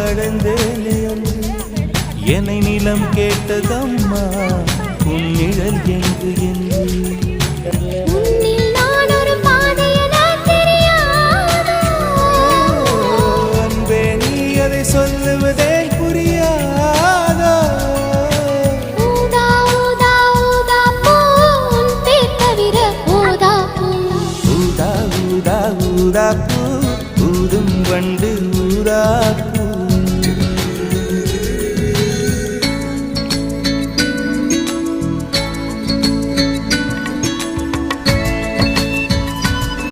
அடைந்தேனே அன்று என்னை நிலம் கேட்டதம்மா உன் நிழல் எங்கு என்று அன்பே நீ அதை சொல்லுவதே புரியாதோ ஊதா ஊதா ஊதா பூ ஊதும் வண்டு ஊதா